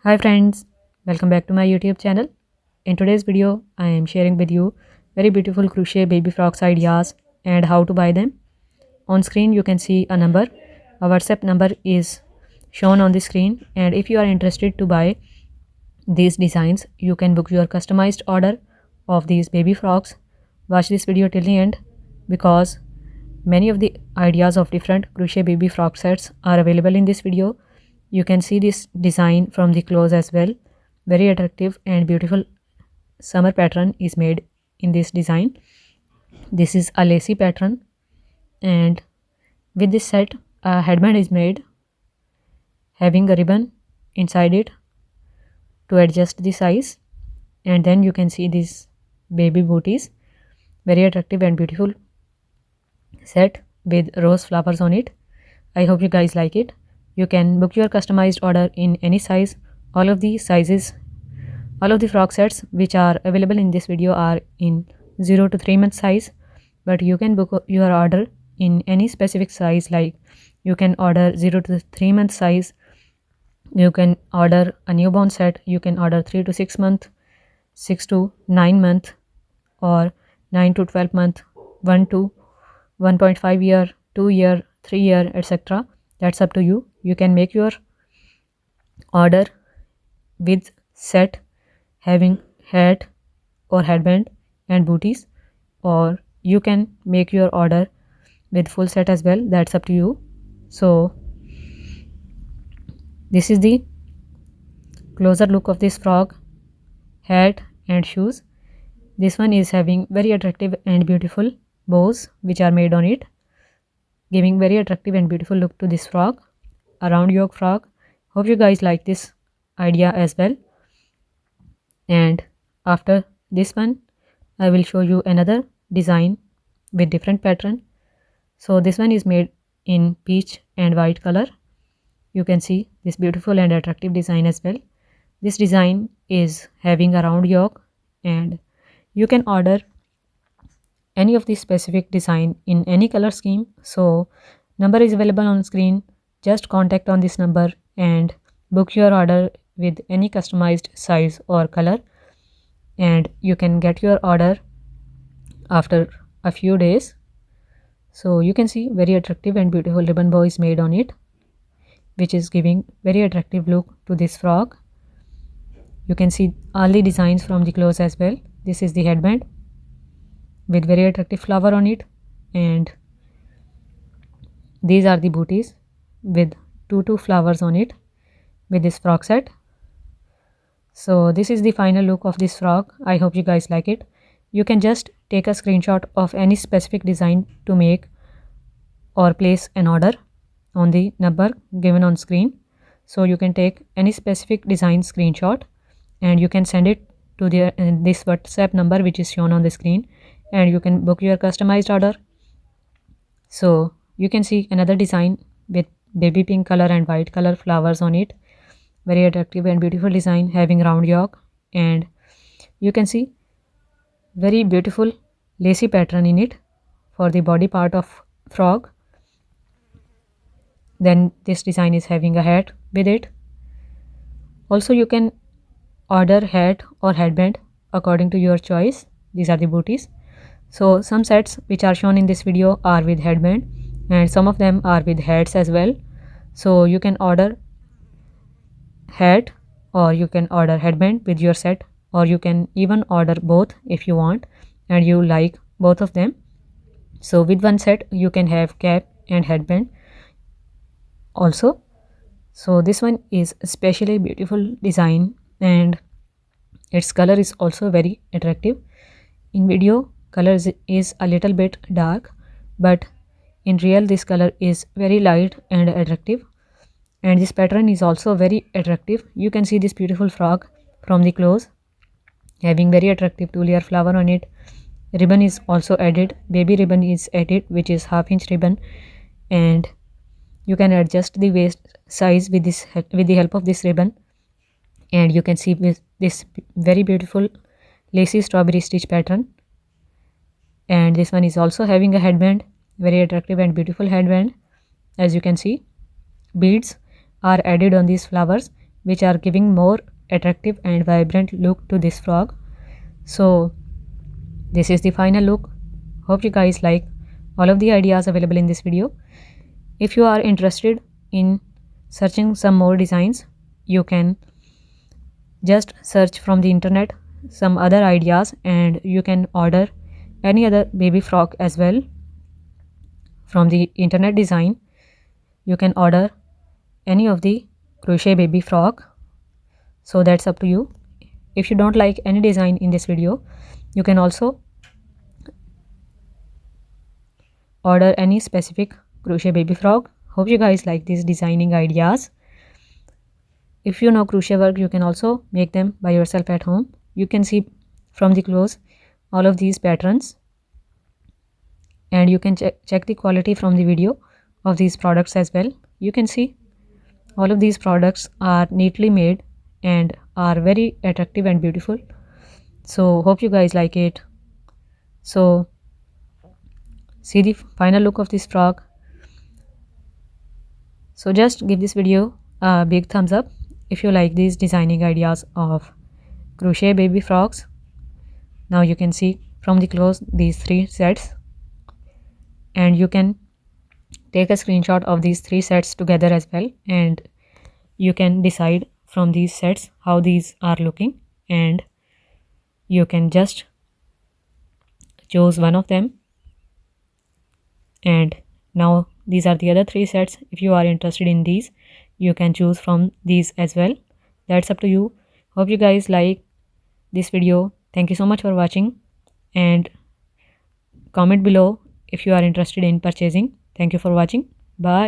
Hi friends, welcome back to my YouTube channel. In today's video, I am sharing with you very beautiful crochet baby frocks ideas and how to buy them. On screen you can see a number. A WhatsApp number is shown on the screen, and if you are interested to buy these designs, you can book your customized order of these baby frocks. Watch this video till the end because many of the ideas of different crochet baby frock sets are available in this video. You can see this design from the clothes as well. Very attractive and beautiful summer pattern is made in this design. This is a lacy pattern, and with this set a headband is made having a ribbon inside it to adjust the size. And then you can see these baby booties, very attractive and beautiful set with rose flowers on it. I hope you guys like it. You can book your customized order in any size. All of the sizes, all of the frock sets which are available in this video are in 0 to 3 month size, but you can book your order in any specific size. Like you can order 0 to 3 month size, you can order a newborn set, you can order 3 to 6 month, 6 to 9 month, or 9 to 12 month, 1 to 1.5 year, 2 year, 3 year, etc. That's up to you. You can make your order with set having hat or headband and booties, or you can make your order with full set as well. That's up to you. So this is the closer look of this frog, hat and shoes. This one is having very attractive and beautiful bows which are made on it, giving very attractive and beautiful look to this frog, a round yoke frog. Hope you guys like this idea as well. And after this one I will show you another design with different pattern. So this one is made in peach and white color. You can see this beautiful and attractive design as well. This design is having a round yoke, and you can order any of this specific design in any color scheme. So number is available on screen. Just contact on this number and book your order with any customized size or color, and you can get your order after a few days. So you can see very attractive and beautiful ribbon bow is made on it, which is giving very attractive look to this frog. You can see all the designs from the clothes as well. This is the headband with very attractive flower on it, and these are the booties with two flowers on it with this frog set. So this is the final look of this frog. I hope you guys like it. You can just take a screenshot of any specific design to make or place an order on the number given on screen. So you can take any specific design screenshot and you can send it to this WhatsApp number which is shown on the screen, and you can book your customized order. So you can see another design with baby pink color and white color flowers on it. Very attractive and beautiful design having round yoke, and you can see very beautiful lacy pattern in it for the body part of frog. Then this design is having a hat with it. Also you can order hat or headband according to your choice. These are the booties. So some sets which are shown in this video are with headband, and some of them are with hats as well. So you can order hat or you can order headband with your set, or you can even order both if you want and you like both of them. So with one set you can have cap and headband also. So this one is especially beautiful design, and its color is also very attractive. In video color is a little bit dark, but in real this color is very light and attractive, and this pattern is also very attractive. You can see this beautiful frog from the clothes having very attractive 2-layer flower on it. Ribbon is also added, baby ribbon is added which is 1/2 inch ribbon, and you can adjust the waist size with the help of this ribbon. And you can see with this very beautiful lacy strawberry stitch pattern, and this one is also having a headband, very attractive and beautiful headband. As you can see, beads are added on these flowers which are giving more attractive and vibrant look to this frog. So this is the final look. Hope you guys like all of the ideas available in this video. If you are interested in searching some more designs, you can just search from the internet some other ideas and you can order any other baby frock as well from the internet design. You can order any of the crochet baby frock, so that's up to you. If you don't like any design in this video, you can also order any specific crochet baby frog. Hope you guys like these designing ideas. If you know crochet work, you can also make them by yourself at home. You can see from the close all of these patterns, and you can check the quality from the video of these products as well. You can see all of these products are neatly made and are very attractive and beautiful. So hope you guys like it. So see the final look of this frog. So just give this video a big thumbs up if you like these designing ideas of crochet baby frogs. Now you can see from the close these 3 sets, and you can take a screenshot of these 3 sets together as well, and you can decide from these sets how these are looking, and you can just choose one of them. And now these are the other 3 sets. If you are interested in these, you can choose from these as well. That's up to you. Hope you guys like this video. Thank you so much for watching, and comment below if you are interested in purchasing. Thank you for watching. Bye.